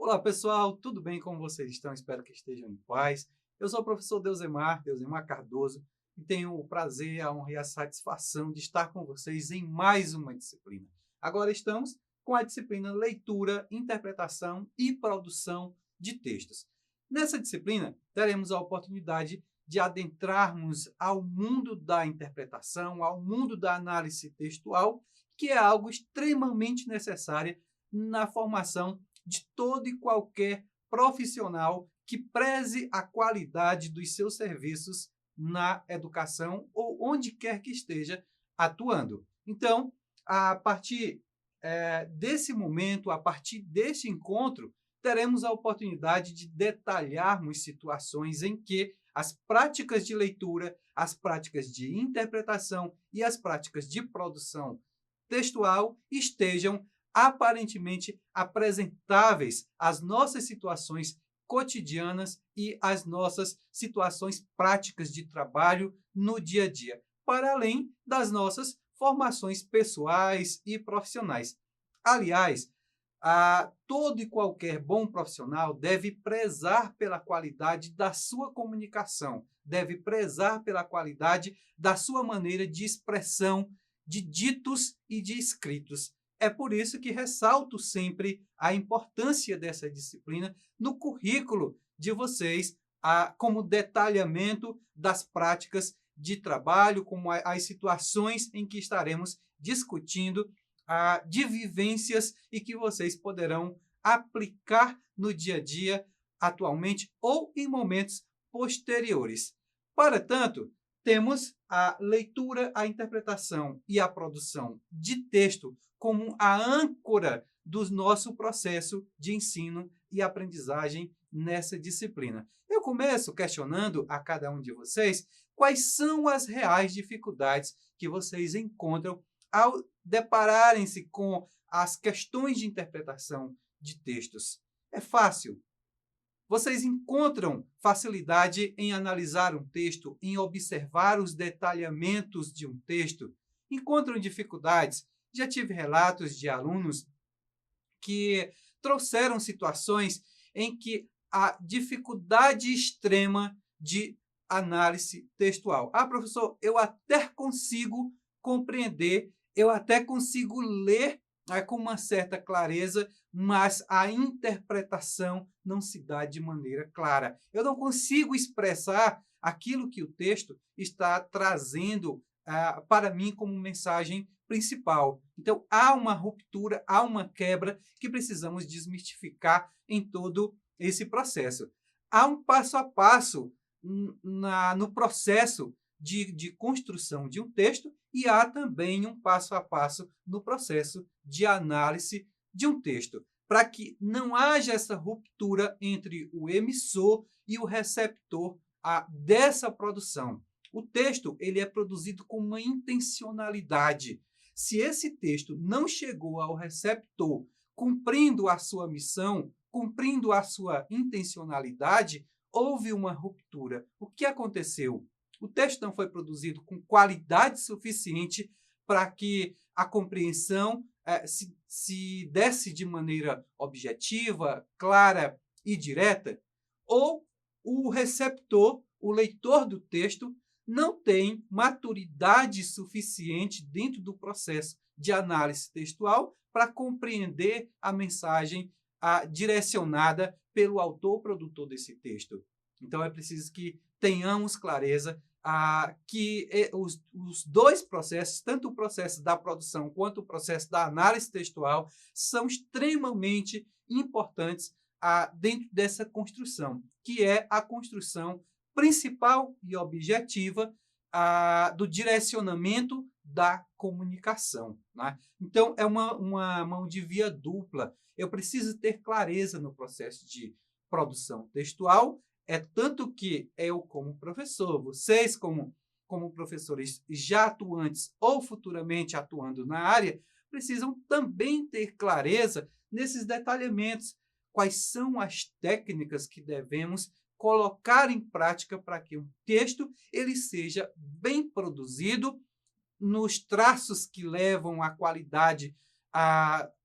Olá, pessoal, tudo bem? Como vocês estão? Espero que estejam em paz. Eu sou o professor Deusemar Cardoso, e tenho o prazer, a honra e a satisfação de estar com vocês em mais uma disciplina. Agora estamos com a disciplina Leitura, Interpretação e Produção de Textos. Nessa disciplina, teremos a oportunidade de adentrarmos ao mundo da interpretação, ao mundo da análise textual, que é algo extremamente necessário na formação de todo e qualquer profissional que preze a qualidade dos seus serviços na educação ou onde quer que esteja atuando. Então, a partir desse momento, a partir deste encontro, teremos a oportunidade de detalharmos situações em que as práticas de leitura, as práticas de interpretação e as práticas de produção textual estejam aparentemente apresentáveis às nossas situações cotidianas e às nossas situações práticas de trabalho no dia a dia, para além das nossas formações pessoais e profissionais. Aliás, todo e qualquer bom profissional deve prezar pela qualidade da sua comunicação, deve prezar pela qualidade da sua maneira de expressão, de ditos e de escritos. É por isso que ressalto sempre a importância dessa disciplina no currículo de vocês, como detalhamento das práticas de trabalho, como as situações em que estaremos discutindo, de vivências e que vocês poderão aplicar no dia a dia, atualmente ou em momentos posteriores. Para tanto, temos a leitura, a interpretação e a produção de texto como a âncora do nosso processo de ensino e aprendizagem nessa disciplina. Eu começo questionando a cada um de vocês quais são as reais dificuldades que vocês encontram ao depararem-se com as questões de interpretação de textos. É fácil? Vocês encontram facilidade em analisar um texto, em observar os detalhamentos de um texto? Encontram dificuldades? Já tive relatos de alunos que trouxeram situações em que a dificuldade extrema de análise textual. Professor, eu até consigo compreender, eu até consigo ler com uma certa clareza, mas a interpretação não se dá de maneira clara. Eu não consigo expressar aquilo que o texto está trazendo para mim como mensagem principal. Então, há uma ruptura, há uma quebra que precisamos desmistificar em todo esse processo. Há um passo a passo no processo de construção de um texto e há também um passo a passo no processo de análise de um texto, para que não haja essa ruptura entre o emissor e o receptor dessa produção. O texto ele é produzido com uma intencionalidade. Se esse texto não chegou ao receptor cumprindo a sua missão, cumprindo a sua intencionalidade, houve uma ruptura. O que aconteceu? O texto não foi produzido com qualidade suficiente para que a compreensão se desse de maneira objetiva, clara e direta, ou o receptor, o leitor do texto, não tem maturidade suficiente dentro do processo de análise textual para compreender a mensagem direcionada pelo autor produtor desse texto. Então, é preciso que tenhamos clareza que os dois processos, tanto o processo da produção quanto o processo da análise textual, são extremamente importantes dentro dessa construção, que é a construção principal e objetiva do direcionamento da comunicação. Né? Então, é uma mão de via dupla. Eu preciso ter clareza no processo de produção textual, tanto que eu, como professor, vocês, como professores já atuantes ou futuramente atuando na área, precisam também ter clareza nesses detalhamentos. Quais são as técnicas que devemos colocar em prática para que um texto ele seja bem produzido, nos traços que levam à qualidade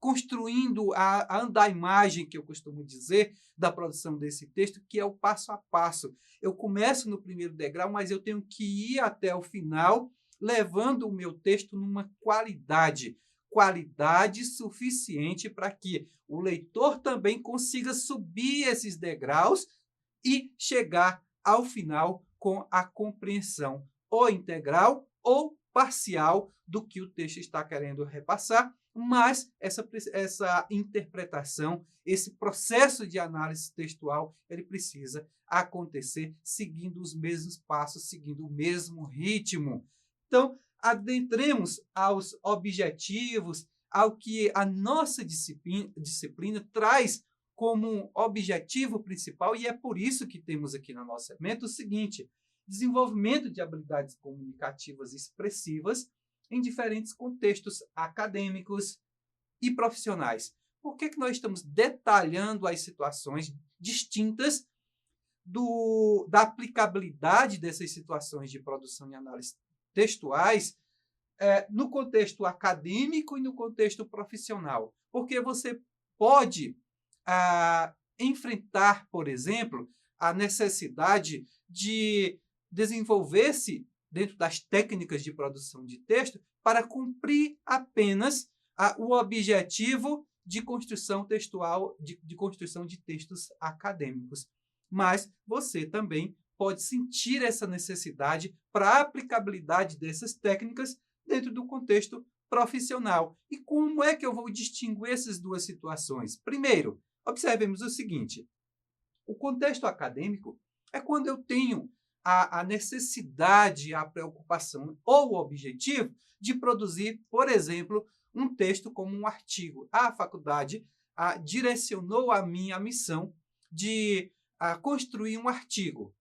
construindo a andaimagem, que eu costumo dizer, da produção desse texto, que é o passo a passo. Eu começo no primeiro degrau, mas eu tenho que ir até o final, levando o meu texto numa qualidade suficiente para que o leitor também consiga subir esses degraus e chegar ao final com a compreensão ou integral ou parcial do que o texto está querendo repassar, mas essa interpretação, esse processo de análise textual, ele precisa acontecer seguindo os mesmos passos, seguindo o mesmo ritmo. Então, adentremos aos objetivos, ao que a nossa disciplina traz como objetivo principal, e é por isso que temos aqui na nossa meta o seguinte: desenvolvimento de habilidades comunicativas expressivas em diferentes contextos acadêmicos e profissionais. Por que nós estamos detalhando as situações distintas da aplicabilidade dessas situações de produção e análise textuais no contexto acadêmico e no contexto profissional? Porque você pode enfrentar, por exemplo, a necessidade de desenvolver-se dentro das técnicas de produção de texto para cumprir apenas o objetivo de construção textual, de construção de textos acadêmicos. Mas você também pode sentir essa necessidade para a aplicabilidade dessas técnicas dentro do contexto profissional. E como é que eu vou distinguir essas duas situações? Primeiro, observemos o seguinte: o contexto acadêmico é quando eu tenho a necessidade, a preocupação ou o objetivo de produzir, por exemplo, um texto como um artigo. A faculdade direcionou a mim a missão de construir um artigo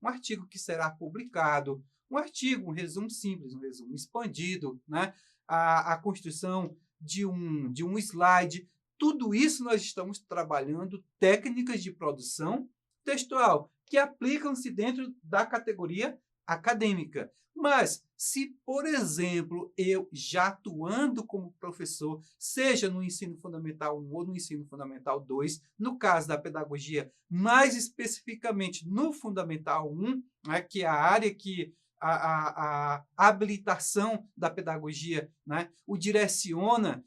que será publicado, um artigo, um resumo simples, um resumo expandido, né? A construção de um slide. Tudo isso nós estamos trabalhando técnicas de produção textual que aplicam-se dentro da categoria acadêmica. Mas, se, por exemplo, eu já atuando como professor, seja no ensino fundamental 1 ou no ensino fundamental 2, no caso da pedagogia, mais especificamente no fundamental 1, né, que é a área que a habilitação da pedagogia, né, o direciona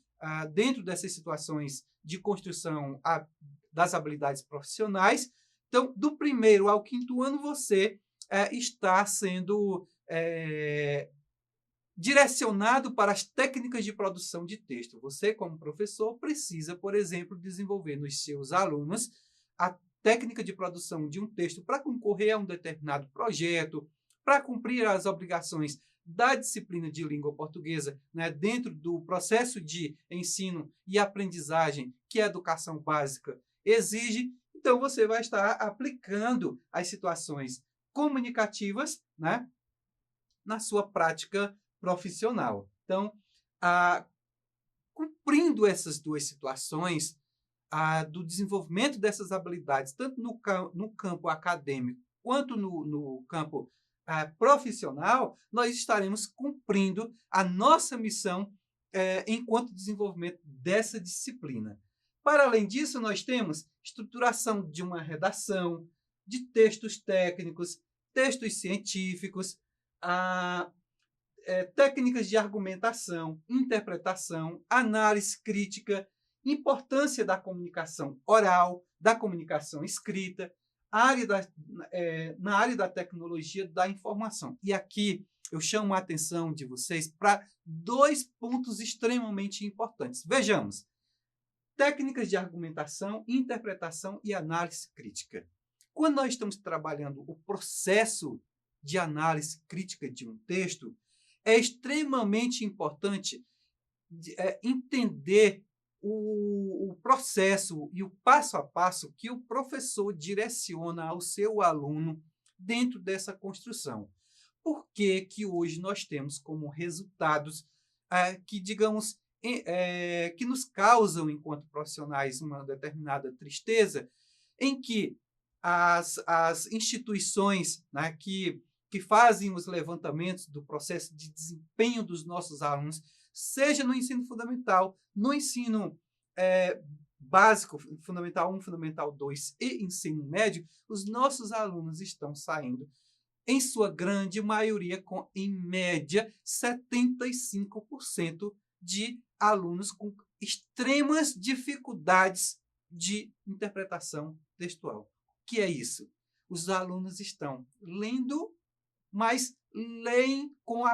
dentro dessas situações de construção das habilidades profissionais. Então, do primeiro ao quinto ano, você está sendo direcionado para as técnicas de produção de texto. Você, como professor, precisa, por exemplo, desenvolver nos seus alunos a técnica de produção de um texto para concorrer a um determinado projeto, para cumprir as obrigações da disciplina de língua portuguesa, né, dentro do processo de ensino e aprendizagem que a educação básica exige. Então, você vai estar aplicando as situações comunicativas, né, na sua prática profissional. Então, cumprindo essas duas situações, do desenvolvimento dessas habilidades, tanto no campo acadêmico quanto no campo profissional, nós estaremos cumprindo a nossa missão enquanto desenvolvimento dessa disciplina. Para além disso, nós temos estruturação de uma redação, de textos técnicos, textos científicos, técnicas de argumentação, interpretação, análise crítica, importância da comunicação oral, da comunicação escrita, na área da tecnologia da informação. E aqui eu chamo a atenção de vocês para dois pontos extremamente importantes. Vejamos: técnicas de argumentação, interpretação e análise crítica. Quando nós estamos trabalhando o processo de análise crítica de um texto, é extremamente importante entender o processo e o passo a passo que o professor direciona ao seu aluno dentro dessa construção. Por que que hoje nós temos como resultados que, digamos, que nos causam, enquanto profissionais, uma determinada tristeza, em que as instituições, né, que fazem os levantamentos do processo de desempenho dos nossos alunos seja no ensino fundamental, no ensino básico, Fundamental 1, Fundamental 2 e ensino médio, os nossos alunos estão saindo, em sua grande maioria, com, em média, 75% de alunos com extremas dificuldades de interpretação textual. O que é isso? Os alunos estão lendo, mas leem com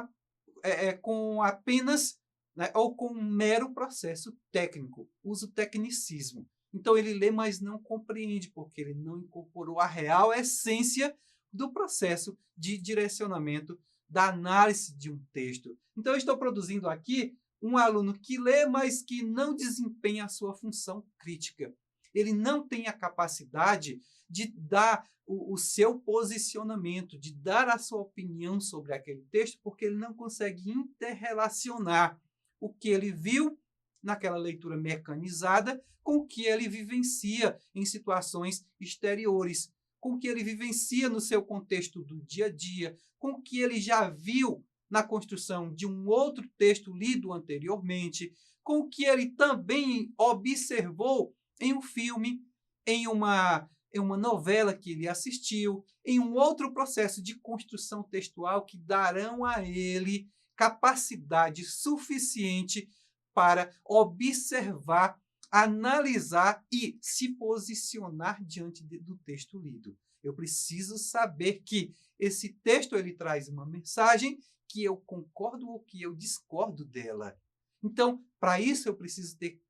apenas, né, ou com um mero processo técnico, uso tecnicismo. Então, ele lê, mas não compreende, porque ele não incorporou a real essência do processo de direcionamento da análise de um texto. Então, eu estou produzindo aqui um aluno que lê, mas que não desempenha a sua função crítica. Ele não tem a capacidade de dar o seu posicionamento, de dar a sua opinião sobre aquele texto, porque ele não consegue interrelacionar o que ele viu naquela leitura mecanizada com o que ele vivencia em situações exteriores, com o que ele vivencia no seu contexto do dia a dia, com o que ele já viu na construção de um outro texto lido anteriormente, com o que ele também observou em um filme, em uma novela que ele assistiu, em um outro processo de construção textual que darão a ele capacidade suficiente para observar, analisar e se posicionar diante do texto lido. Eu preciso saber que esse texto ele traz uma mensagem que eu concordo ou que eu discordo dela. Então, para isso, eu preciso ter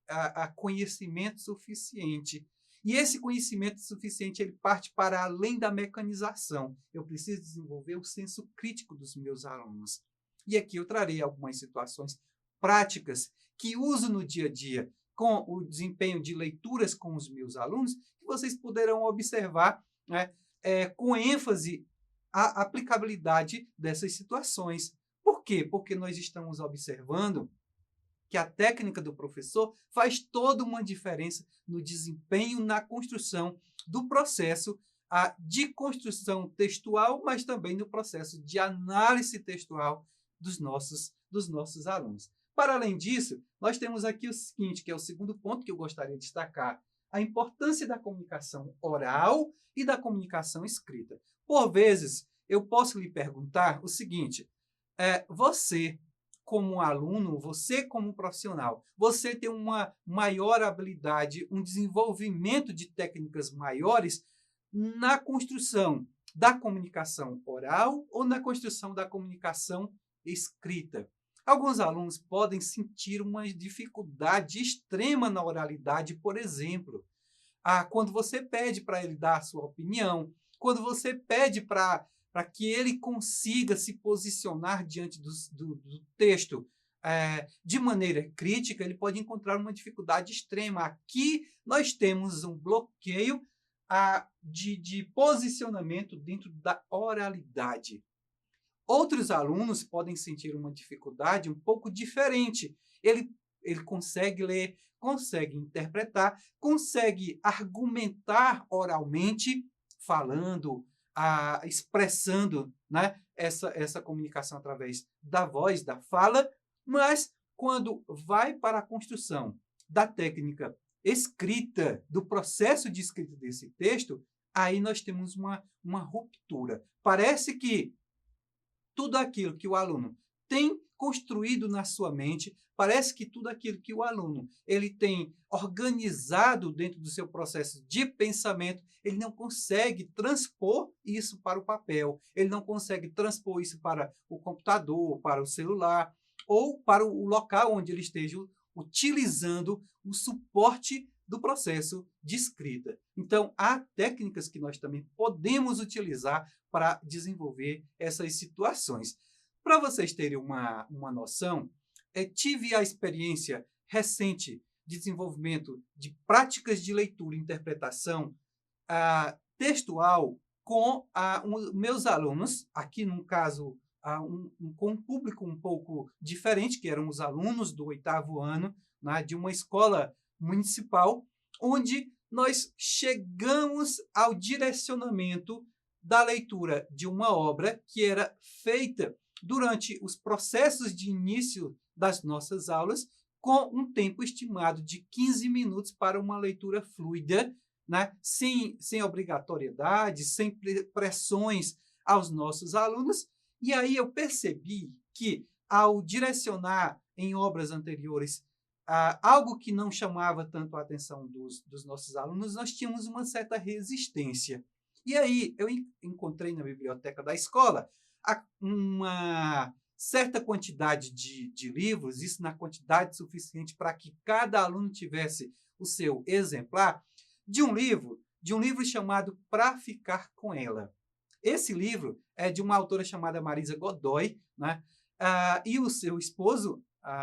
conhecimento suficiente. E esse conhecimento suficiente ele parte para além da mecanização. Eu preciso desenvolver o senso crítico dos meus alunos. E aqui eu trarei algumas situações práticas que uso no dia a dia com o desempenho de leituras com os meus alunos, que vocês poderão observar, né, com ênfase a aplicabilidade dessas situações. Por quê? Porque nós estamos observando que a técnica do professor faz toda uma diferença no desempenho, na construção do processo de construção textual, mas também no processo de análise textual dos nossos alunos. Para além disso, nós temos aqui o seguinte, que é o segundo ponto que eu gostaria de destacar, a importância da comunicação oral e da comunicação escrita. Por vezes, eu posso lhe perguntar o seguinte, você, como aluno, você como profissional, você tem uma maior habilidade, um desenvolvimento de técnicas maiores na construção da comunicação oral ou na construção da comunicação escrita. Alguns alunos podem sentir uma dificuldade extrema na oralidade, por exemplo, quando você pede para ele dar a sua opinião, quando você pede para que ele consiga se posicionar diante do texto de maneira crítica, ele pode encontrar uma dificuldade extrema. Aqui nós temos um bloqueio de posicionamento dentro da oralidade. Outros alunos podem sentir uma dificuldade um pouco diferente. Ele consegue ler, consegue interpretar, consegue argumentar oralmente, falando, expressando, né, essa comunicação através da voz, da fala, mas quando vai para a construção da técnica escrita, do processo de escrita desse texto, aí nós temos uma ruptura. Parece que tudo aquilo que o aluno tem construído na sua mente, parece que tudo aquilo que o aluno ele tem organizado dentro do seu processo de pensamento, ele não consegue transpor isso para o papel, ele não consegue transpor isso para o computador, para o celular, ou para o local onde ele esteja utilizando o suporte do processo de escrita. Então, há técnicas que nós também podemos utilizar para desenvolver essas situações. Para vocês terem uma noção, tive a experiência recente de desenvolvimento de práticas de leitura e interpretação textual com meus alunos, aqui no caso, com um público um pouco diferente, que eram os alunos do 8º ano, né, de uma escola municipal, onde nós chegamos ao direcionamento da leitura de uma obra que era feita durante os processos de início das nossas aulas, com um tempo estimado de 15 minutos para uma leitura fluida, né? sem obrigatoriedade, sem pressões aos nossos alunos. E aí eu percebi que, ao direcionar em obras anteriores algo que não chamava tanto a atenção dos nossos alunos, nós tínhamos uma certa resistência. E aí eu encontrei na biblioteca da escola uma certa quantidade de livros, isso na quantidade suficiente para que cada aluno tivesse o seu exemplar, de um livro chamado Pra Ficar com Ela. Esse livro é de uma autora chamada Marisa Godoy, né? E o seu esposo,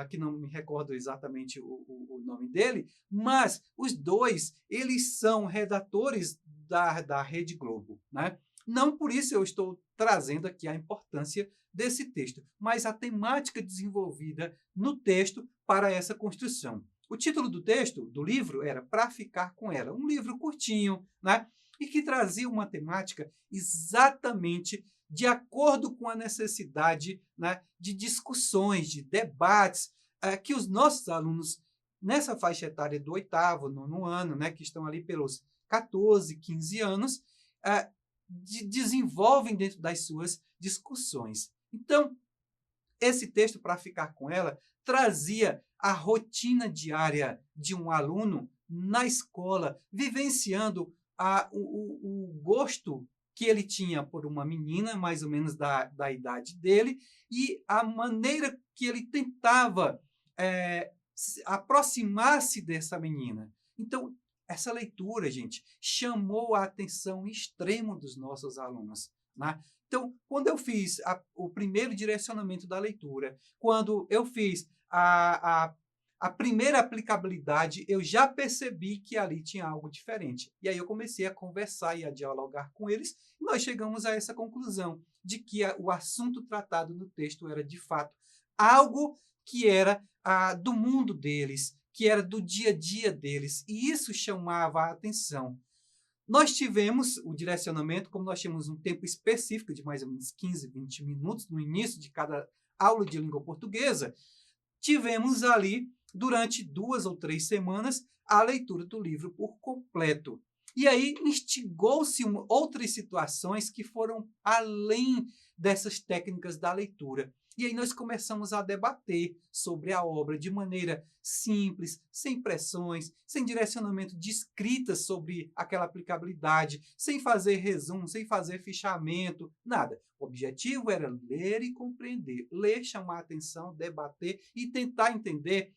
que não me recordo exatamente o nome dele, mas os dois, eles são redatores da Rede Globo, né? Não por isso eu estou trazendo aqui a importância desse texto, mas a temática desenvolvida no texto para essa construção. O título do texto, do livro, era Pra Ficar com Ela, um livro curtinho, né? E que trazia uma temática exatamente de acordo com a necessidade, né, de discussões, de debates, que os nossos alunos, nessa faixa etária do 8º, 9º ano, né, que estão ali pelos 14, 15 anos, desenvolvem dentro das suas discussões. Então, esse texto, Pra Ficar com Ela, trazia a rotina diária de um aluno na escola, vivenciando o gosto que ele tinha por uma menina, mais ou menos da idade dele, e a maneira que ele tentava aproximar-se dessa menina. Então, essa leitura, gente, chamou a atenção extrema dos nossos alunos, né? Então, quando eu fiz o primeiro direcionamento da leitura, quando eu fiz a primeira aplicabilidade, eu já percebi que ali tinha algo diferente. E aí eu comecei a conversar e a dialogar com eles, e nós chegamos a essa conclusão de que o assunto tratado no texto era, de fato, algo que era do mundo deles, que era do dia a dia deles, e isso chamava a atenção. Nós tivemos o direcionamento, como nós tínhamos um tempo específico de mais ou menos 15, 20 minutos no início de cada aula de língua portuguesa, tivemos ali, durante 2 ou 3 semanas, a leitura do livro por completo. E aí instigou-se outras situações que foram além dessas técnicas da leitura. E aí nós começamos a debater sobre a obra de maneira simples, sem pressões, sem direcionamento de escritas sobre aquela aplicabilidade, sem fazer resumo, sem fazer fichamento, nada. O objetivo era ler e compreender, ler, chamar a atenção, debater e tentar entender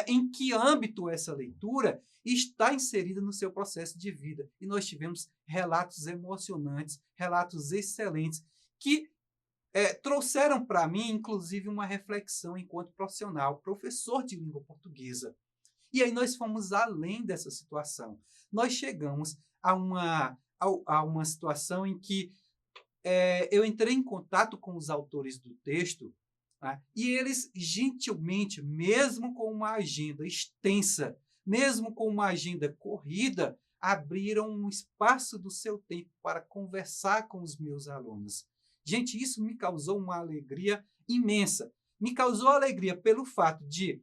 em que âmbito essa leitura está inserida no seu processo de vida. E nós tivemos relatos emocionantes, relatos excelentes, que trouxeram para mim, inclusive, uma reflexão enquanto profissional, professor de língua portuguesa. E aí nós fomos além dessa situação. Nós chegamos a uma situação em que eu entrei em contato com os autores do texto, né, e eles, gentilmente, mesmo com uma agenda extensa, mesmo com uma agenda corrida, abriram um espaço do seu tempo para conversar com os meus alunos. Gente, isso me causou uma alegria imensa. Me causou alegria pelo fato de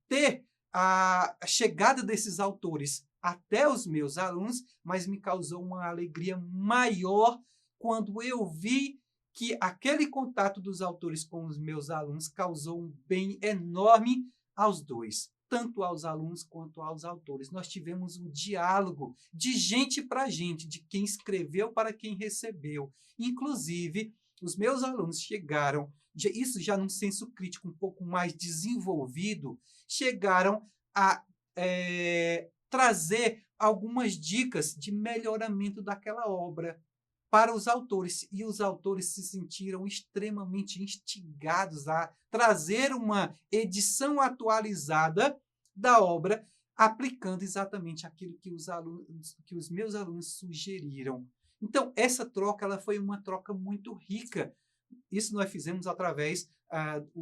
ter a chegada desses autores até os meus alunos, mas me causou uma alegria maior quando eu vi que aquele contato dos autores com os meus alunos causou um bem enorme aos dois, tanto aos alunos quanto aos autores. Nós tivemos um diálogo de gente para gente, de quem escreveu para quem recebeu. Inclusive, os meus alunos chegaram, isso já num senso crítico um pouco mais desenvolvido, chegaram a trazer algumas dicas de melhoramento daquela obra para os autores, e os autores se sentiram extremamente instigados a trazer uma edição atualizada da obra, aplicando exatamente aquilo que os meus alunos sugeriram. Então, essa troca ela foi uma troca muito rica. Isso nós fizemos através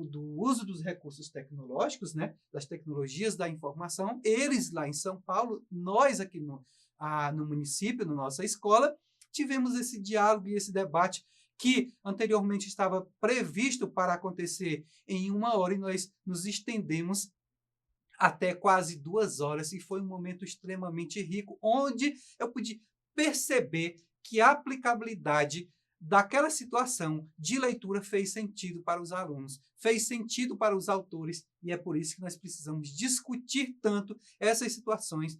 do uso dos recursos tecnológicos, né, das tecnologias da informação, eles lá em São Paulo, nós aqui no município, na nossa escola, tivemos esse diálogo e esse debate que anteriormente estava previsto para acontecer em 1 hora, e nós nos estendemos até quase 2 horas, e foi um momento extremamente rico, onde eu pude perceber que a aplicabilidade daquela situação de leitura fez sentido para os alunos, fez sentido para os autores, e é por isso que nós precisamos discutir tanto essas situações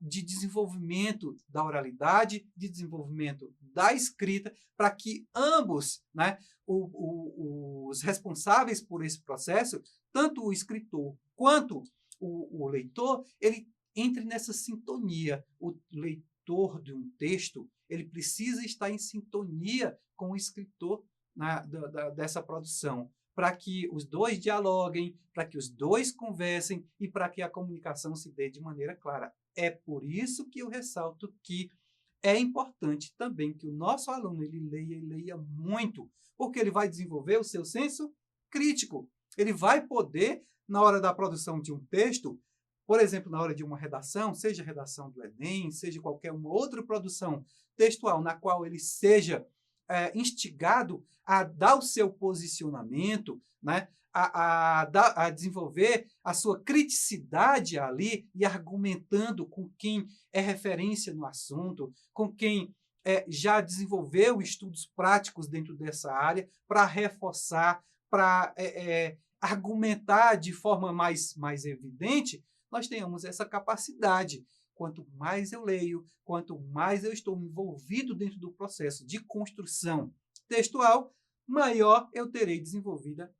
de desenvolvimento da oralidade, de desenvolvimento da escrita, para que ambos, né, os responsáveis por esse processo, tanto o escritor quanto o leitor, ele entre nessa sintonia. O leitor de um texto, ele precisa estar em sintonia com o escritor dessa produção, para que os dois dialoguem, para que os dois conversem e para que a comunicação se dê de maneira clara. É por isso que eu ressalto que é importante também que o nosso aluno ele leia muito, porque ele vai desenvolver o seu senso crítico. Ele vai poder, na hora da produção de um texto, por exemplo, na hora de uma redação, seja a redação do Enem, seja qualquer uma outra produção textual na qual ele seja instigado a dar o seu posicionamento, né? a desenvolver a sua criticidade ali e argumentando com quem é referência no assunto, com quem já desenvolveu estudos práticos dentro dessa área, para reforçar, para argumentar de forma mais evidente, nós tenhamos essa capacidade. Quanto mais eu leio, quanto mais eu estou envolvido dentro do processo de construção textual, maior eu terei desenvolvida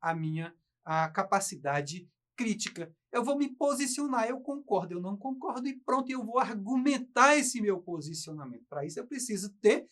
a capacidade crítica. Eu vou me posicionar, eu concordo, eu não concordo, e pronto, eu vou argumentar esse meu posicionamento. Para isso, eu preciso ter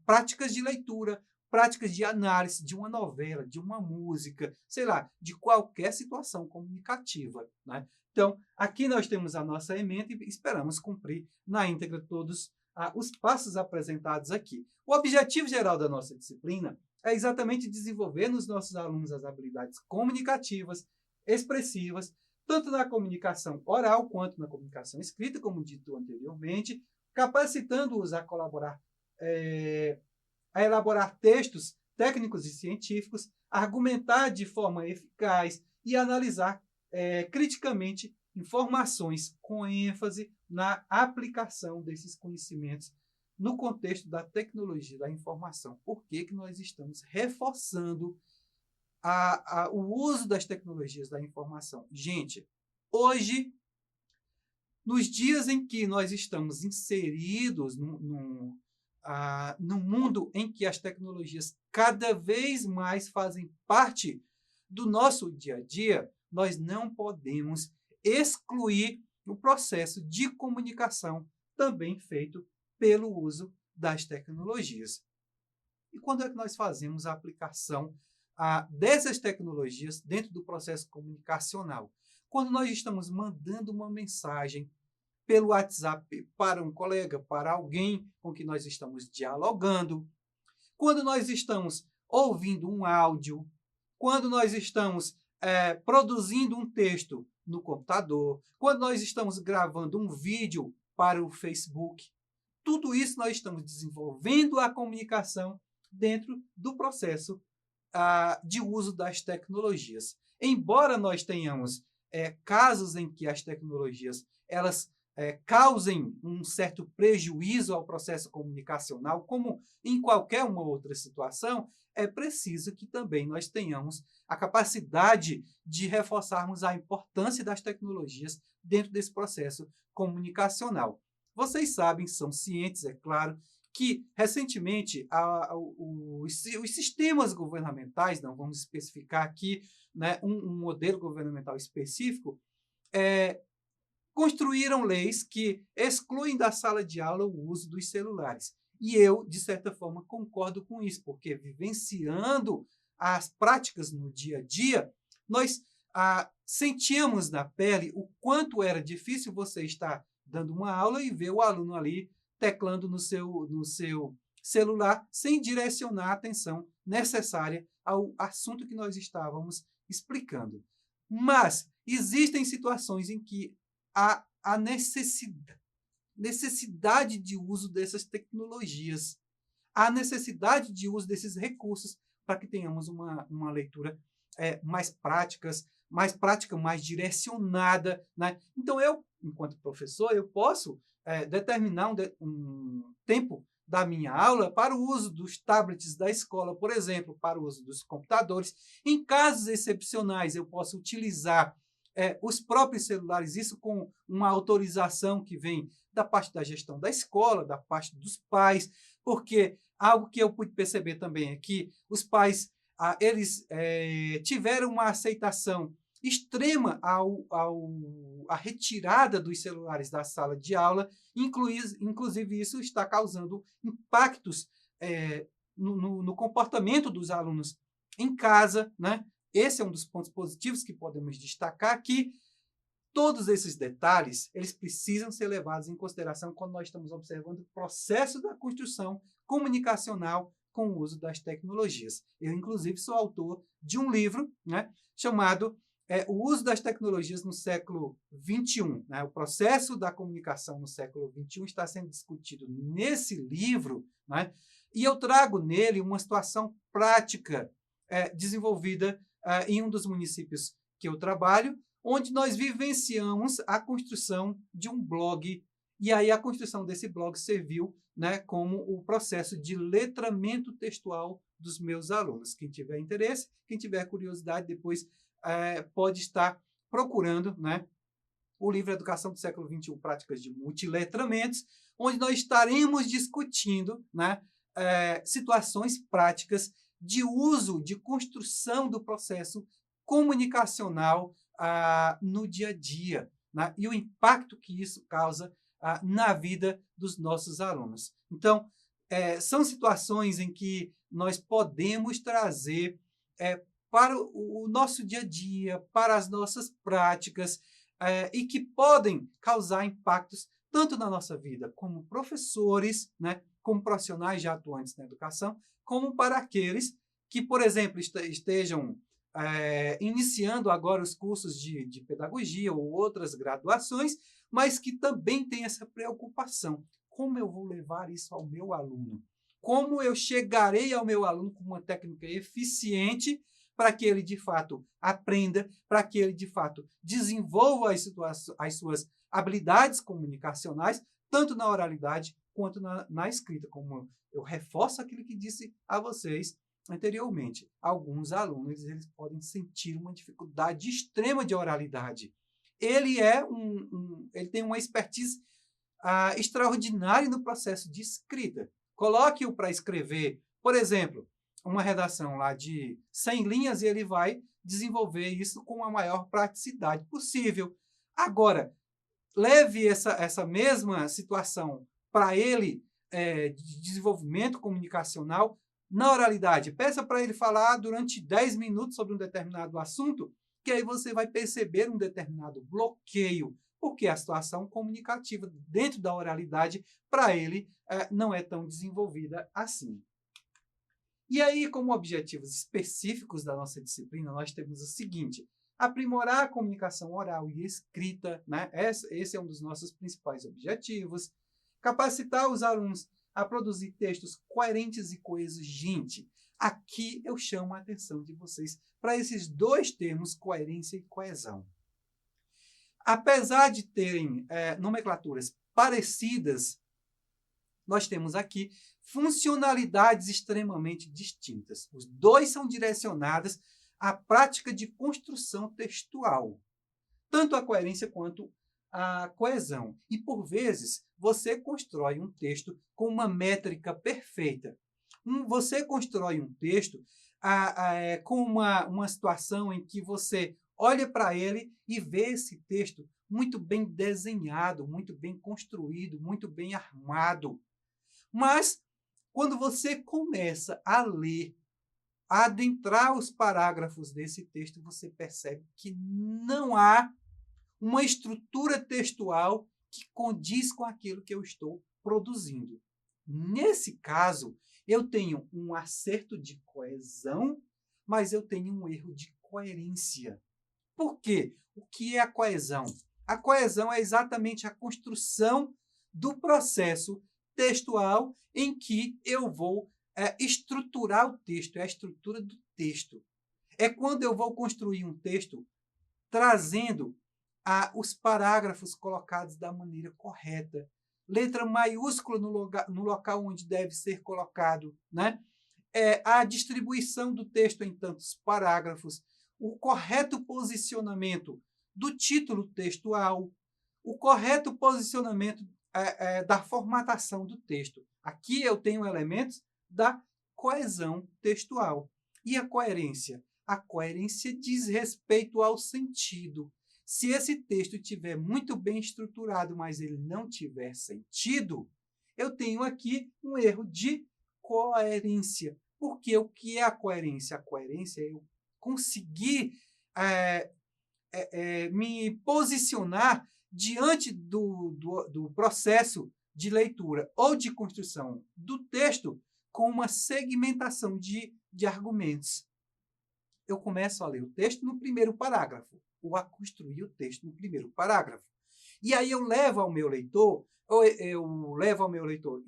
práticas de leitura, práticas de análise de uma novela, de uma música, sei lá, de qualquer situação comunicativa, né? Então, aqui nós temos a nossa ementa e esperamos cumprir na íntegra todos os passos apresentados aqui. O objetivo geral da nossa disciplina é exatamente desenvolver nos nossos alunos as habilidades comunicativas, expressivas, tanto na comunicação oral quanto na comunicação escrita, como dito anteriormente, capacitando-os a colaborar, a elaborar textos técnicos e científicos, argumentar de forma eficaz e analisar criticamente informações com ênfase na aplicação desses conhecimentos no contexto da tecnologia da informação. Por que nós estamos reforçando o uso das tecnologias da informação? Gente, hoje, nos dias em que nós estamos inseridos num mundo em que as tecnologias cada vez mais fazem parte do nosso dia a dia, nós não podemos excluir o processo de comunicação também feito pelo uso das tecnologias. E quando é que nós fazemos a aplicação dessas tecnologias dentro do processo comunicacional? Quando nós estamos mandando uma mensagem pelo WhatsApp para um colega, para alguém com quem nós estamos dialogando, quando nós estamos ouvindo um áudio, quando nós estamos produzindo um texto no computador, quando nós estamos gravando um vídeo para o Facebook, tudo isso nós estamos desenvolvendo a comunicação dentro do processo de uso das tecnologias. Embora nós tenhamos casos em que as tecnologias elas causem um certo prejuízo ao processo comunicacional, como em qualquer uma outra situação, é preciso que também nós tenhamos a capacidade de reforçarmos a importância das tecnologias dentro desse processo comunicacional. Vocês sabem, são cientes, é claro, que recentemente os sistemas governamentais, não vamos especificar aqui, né, um modelo governamental específico, construíram leis que excluem da sala de aula o uso dos celulares. E eu, de certa forma, concordo com isso, porque vivenciando as práticas no dia a dia, nós sentíamos na pele o quanto era difícil você estar dando uma aula e ver o aluno ali teclando no seu celular sem direcionar a atenção necessária ao assunto que nós estávamos explicando. Mas existem situações em que há a necessidade de uso dessas tecnologias. a necessidade de uso desses recursos para que tenhamos uma leitura mais prática, mais direcionada, né? Então, eu, enquanto professor, eu posso determinar um tempo da minha aula para o uso dos tablets da escola, por exemplo, para o uso dos computadores. Em casos excepcionais, eu posso utilizar os próprios celulares, isso com uma autorização que vem da parte da gestão da escola, da parte dos pais, porque algo que eu pude perceber também é que os pais eles tiveram uma aceitação extrema à retirada dos celulares da sala de aula, inclusive isso está causando impactos no comportamento dos alunos em casa, né? Esse é um dos pontos positivos que podemos destacar, que todos esses detalhes eles precisam ser levados em consideração quando nós estamos observando o processo da construção comunicacional com o uso das tecnologias. Eu, inclusive, sou autor de um livro, né, chamado O Uso das Tecnologias no Século XXI. Né? O processo da comunicação no século XXI está sendo discutido nesse livro, né? E eu trago nele uma situação prática desenvolvida em um dos municípios que eu trabalho, onde nós vivenciamos a construção de um blog, e aí a construção desse blog serviu, né, como o processo de letramento textual dos meus alunos. Quem tiver interesse, quem tiver curiosidade, depois pode estar procurando, né, o livro Educação do Século XXI, Práticas de Multiletramentos, onde nós estaremos discutindo, né, situações práticas de uso, de construção do processo comunicacional no dia a dia, né? E o impacto que isso causa na vida dos nossos alunos. Então, são situações em que nós podemos trazer para o nosso dia a dia, para as nossas práticas, e que podem causar impactos tanto na nossa vida como professores, né, como profissionais já atuantes na educação, como para aqueles que, por exemplo, estejam iniciando agora os cursos de pedagogia ou outras graduações, mas que também têm essa preocupação. Como eu vou levar isso ao meu aluno? Como eu chegarei ao meu aluno com uma técnica eficiente para que ele, de fato, aprenda, para que ele, de fato, desenvolva as suas habilidades comunicacionais, tanto na oralidade quanto na escrita, como eu reforço aquilo que disse a vocês anteriormente. Alguns alunos eles podem sentir uma dificuldade extrema de oralidade. Ele tem uma expertise extraordinária no processo de escrita. Coloque-o para escrever, por exemplo, uma redação lá de 100 linhas e ele vai desenvolver isso com a maior praticidade possível. Agora, leve essa mesma situação para ele de desenvolvimento comunicacional na oralidade. Peça para ele falar durante 10 minutos sobre um determinado assunto, que aí você vai perceber um determinado bloqueio, porque a situação comunicativa dentro da oralidade, para ele, não é tão desenvolvida assim. E aí, como objetivos específicos da nossa disciplina, nós temos o seguinte: aprimorar a comunicação oral e escrita, né? Esse é um dos nossos principais objetivos. Capacitar os alunos a produzir textos coerentes e coesos. Gente, aqui eu chamo a atenção de vocês para esses dois termos, coerência e coesão. Apesar de terem nomenclaturas parecidas, nós temos aqui funcionalidades extremamente distintas. Os dois são direcionados à prática de construção textual, tanto a coerência quanto a coesão. E, por vezes, você constrói um texto com uma métrica perfeita. Você constrói um texto com uma situação em que você olha para ele e vê esse texto muito bem desenhado, muito bem construído, muito bem armado. Mas, quando você começa a ler, a adentrar os parágrafos desse texto, você percebe que não há uma estrutura textual que condiz com aquilo que eu estou produzindo. Nesse caso, eu tenho um acerto de coesão, mas eu tenho um erro de coerência. Por quê? O que é a coesão? A coesão é exatamente a construção do processo textual em que eu vou estruturar o texto, é a estrutura do texto. É quando eu vou construir um texto trazendo os parágrafos colocados da maneira correta, letra maiúscula no local onde deve ser colocado, né? A distribuição do texto em tantos parágrafos, o correto posicionamento do título textual, o correto posicionamento da formatação do texto. Aqui eu tenho elementos da coesão textual. E a coerência? A coerência diz respeito ao sentido. Se esse texto estiver muito bem estruturado, mas ele não tiver sentido, eu tenho aqui um erro de coerência. Porque o que é a coerência? A coerência é eu conseguir me posicionar diante do processo de leitura ou de construção do texto com uma segmentação de argumentos. Eu começo a ler o texto no primeiro parágrafo, ou a construir o texto no primeiro parágrafo. E aí eu levo ao meu leitor,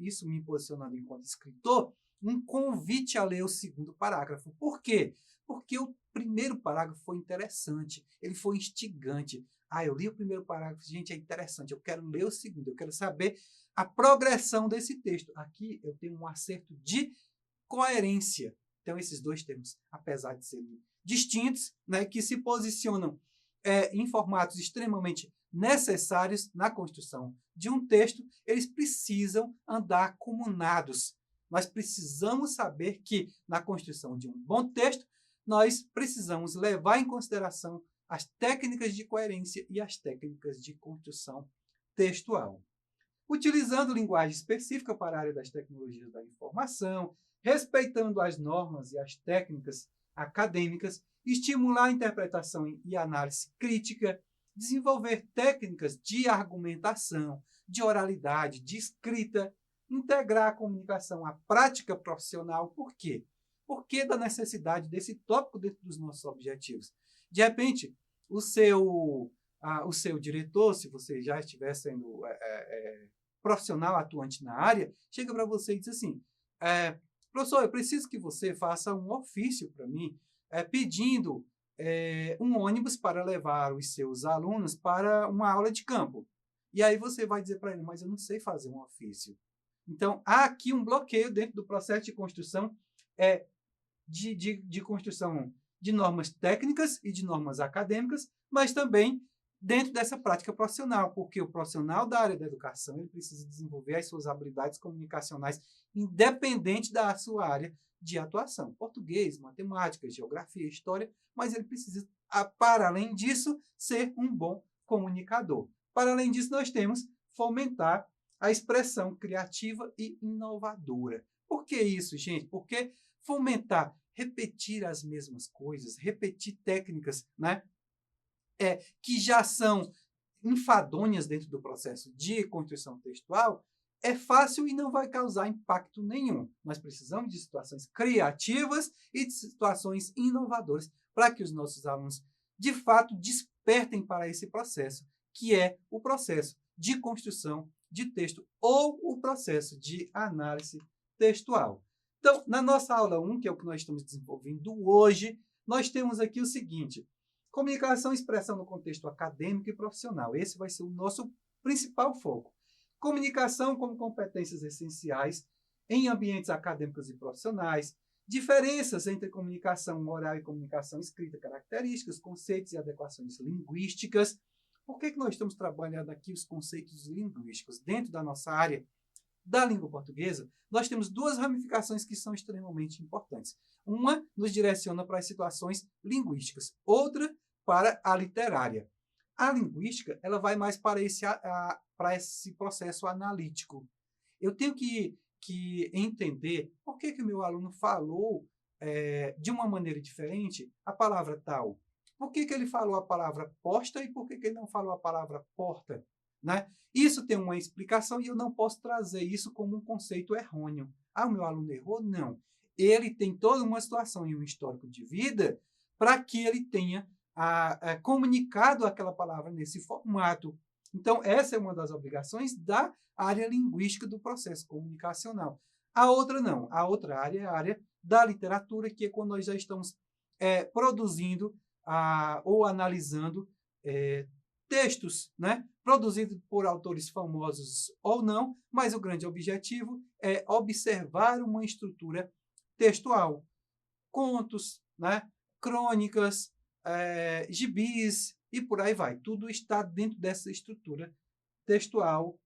isso me posicionando enquanto escritor, um convite a ler o segundo parágrafo. Por quê? Porque o primeiro parágrafo foi interessante, ele foi instigante. Eu li o primeiro parágrafo, gente, é interessante, eu quero ler o segundo, eu quero saber a progressão desse texto. Aqui eu tenho um acerto de coerência. Então, esses dois termos, apesar de serem distintos, né, que se posicionam em formatos extremamente necessários na construção de um texto, eles precisam andar acumunados. Nós precisamos saber que, na construção de um bom texto, nós precisamos levar em consideração as técnicas de coerência e as técnicas de construção textual. Utilizando linguagem específica para a área das tecnologias da informação, respeitando as normas e as técnicas acadêmicas, estimular a interpretação e análise crítica, desenvolver técnicas de argumentação, de oralidade, de escrita, integrar a comunicação à prática profissional. Por quê? Porque da necessidade desse tópico dentro dos nossos objetivos. De repente, o seu diretor, se você já estiver sendo profissional atuante na área, chega para você e diz assim, professor, eu preciso que você faça um ofício para mim, pedindo um ônibus para levar os seus alunos para uma aula de campo. E aí você vai dizer para ele, mas eu não sei fazer um ofício. Então, há aqui um bloqueio dentro do processo de construção, de construção de normas técnicas e de normas acadêmicas, mas também dentro dessa prática profissional, porque o profissional da área da educação ele precisa desenvolver as suas habilidades comunicacionais independente da sua área de atuação. Português, matemática, geografia, história, mas ele precisa, para além disso, ser um bom comunicador. Para além disso, nós temos fomentar a expressão criativa e inovadora. Por que isso, gente? Porque fomentar, repetir as mesmas coisas, repetir técnicas, né? Que já são enfadonhas dentro do processo de construção textual, é fácil e não vai causar impacto nenhum. Nós precisamos de situações criativas e de situações inovadoras para que os nossos alunos, de fato, despertem para esse processo, que é o processo de construção de texto ou o processo de análise textual. Então, na nossa aula 1, que é o que nós estamos desenvolvendo hoje, nós temos aqui o seguinte: comunicação e expressão no contexto acadêmico e profissional. Esse vai ser o nosso principal foco. Comunicação como competências essenciais em ambientes acadêmicos e profissionais, diferenças entre comunicação oral e comunicação escrita, características, conceitos e adequações linguísticas. Por que nós estamos trabalhando aqui os conceitos linguísticos? Dentro da nossa área da língua portuguesa, nós temos duas ramificações que são extremamente importantes. Uma nos direciona para as situações linguísticas, outra para a literária. A linguística ela vai mais para esse processo analítico. Eu tenho que entender por que o meu aluno falou de uma maneira diferente a palavra tal. Por que ele falou a palavra posta e por que ele não falou a palavra porta? Né? Isso tem uma explicação e eu não posso trazer isso como um conceito errôneo. O meu aluno errou? Não. Ele tem toda uma situação e um histórico de vida para que ele tenha comunicado aquela palavra nesse formato. Então, essa é uma das obrigações da área linguística do processo comunicacional. A outra não. A outra área é a área da literatura, que é quando nós já estamos produzindo ou analisando textos, né? Produzidos por autores famosos ou não, mas o grande objetivo é observar uma estrutura textual. Contos, né? Crônicas, gibis e por aí vai. Tudo está dentro dessa estrutura textual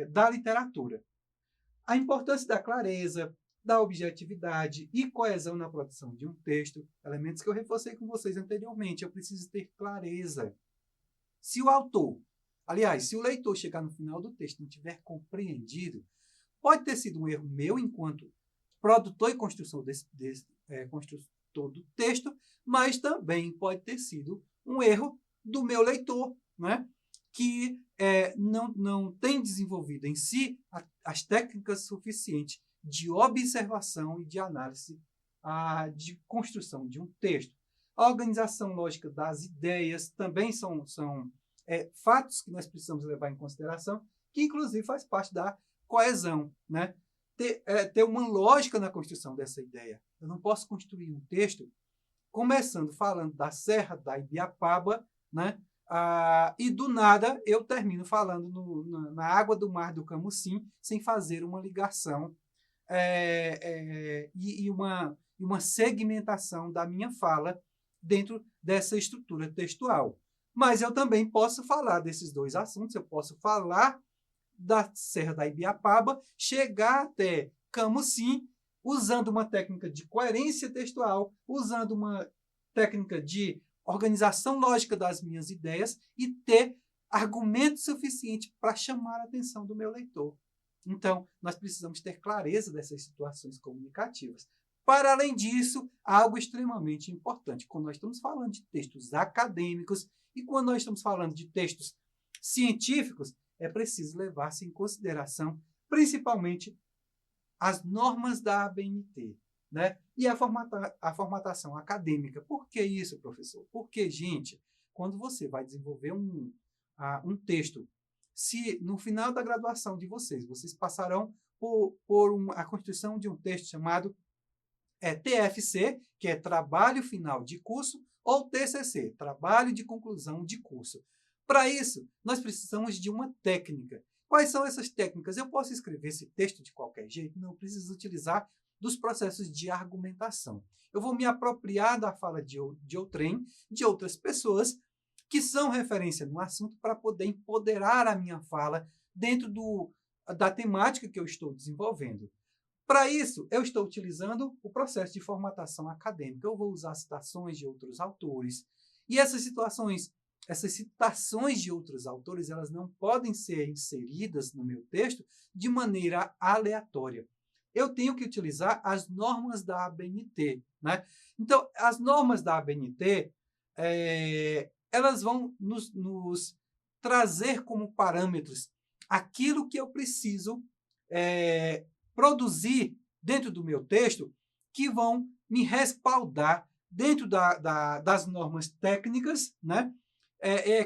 da literatura. A importância da clareza, da objetividade e coesão na produção de um texto, elementos que eu reforcei com vocês anteriormente. Eu preciso ter clareza. Se o autor, aliás, se o leitor chegar no final do texto e não tiver compreendido, pode ter sido um erro meu enquanto produtor e construtor do texto, mas também pode ter sido um erro do meu leitor, né? Que não tem desenvolvido em si as técnicas suficientes de observação e de análise de construção de um texto. A organização lógica das ideias também são fatos que nós precisamos levar em consideração, que inclusive faz parte da coesão, né? Ter uma lógica na construção dessa ideia. Eu não posso construir um texto começando falando da Serra da Ibiapaba, né? E do nada eu termino falando na água do Mar do Camucim, sem fazer uma ligação e uma segmentação da minha fala dentro dessa estrutura textual. Mas eu também posso falar desses dois assuntos, eu posso falar da Serra da Ibiapaba, chegar até Camucim, usando uma técnica de coerência textual, usando uma técnica de organização lógica das minhas ideias e ter argumento suficiente para chamar a atenção do meu leitor. Então, nós precisamos ter clareza dessas situações comunicativas. Para além disso, algo extremamente importante, quando nós estamos falando de textos acadêmicos e quando nós estamos falando de textos científicos, é preciso levar-se em consideração, principalmente, as normas da ABNT, né? E a formatação acadêmica. Por que isso, professor? Porque, gente, quando você vai desenvolver um texto, se no final da graduação de vocês passarão por a construção de um texto chamado TFC, que é Trabalho Final de Curso, ou TCC, Trabalho de Conclusão de Curso. Para isso, nós precisamos de uma técnica. Quais são essas técnicas? Eu posso escrever esse texto de qualquer jeito? Não, eu preciso utilizar dos processos de argumentação. Eu vou me apropriar da fala de outrem, de outras pessoas que são referência no assunto para poder empoderar a minha fala dentro da temática que eu estou desenvolvendo. Para isso, eu estou utilizando o processo de formatação acadêmica. Eu vou usar citações de outros autores. E essas citações de outros autores, elas não podem ser inseridas no meu texto de maneira aleatória. Eu tenho que utilizar as normas da ABNT, né? Então, as normas da ABNT, elas vão nos trazer como parâmetros aquilo que eu preciso produzir dentro do meu texto, que vão me respaldar dentro das normas técnicas, né?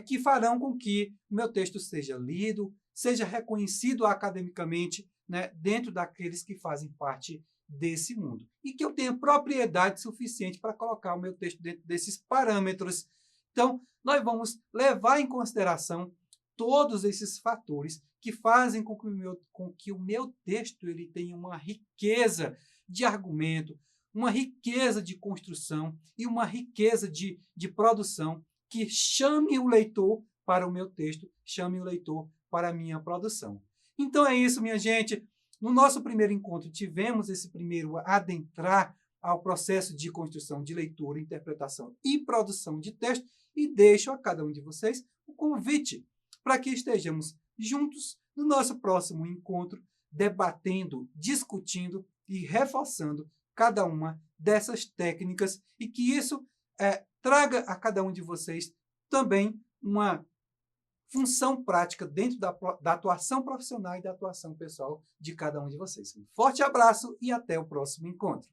Que farão com que o meu texto seja lido, seja reconhecido academicamente, né, dentro daqueles que fazem parte desse mundo. E que eu tenha propriedade suficiente para colocar o meu texto dentro desses parâmetros. Então, nós vamos levar em consideração todos esses fatores que fazem com que o meu texto ele tenha uma riqueza de argumento, uma riqueza de construção e uma riqueza de produção que chame o leitor para o meu texto, chame o leitor para a minha produção. Então é isso, minha gente. No nosso primeiro encontro, tivemos esse primeiro adentrar ao processo de construção de leitura, interpretação e produção de texto e deixo a cada um de vocês o convite para que estejamos juntos no nosso próximo encontro, debatendo, discutindo e reforçando cada uma dessas técnicas e que isso traga a cada um de vocês também uma função prática dentro da atuação profissional e da atuação pessoal de cada um de vocês. Um forte abraço e até o próximo encontro.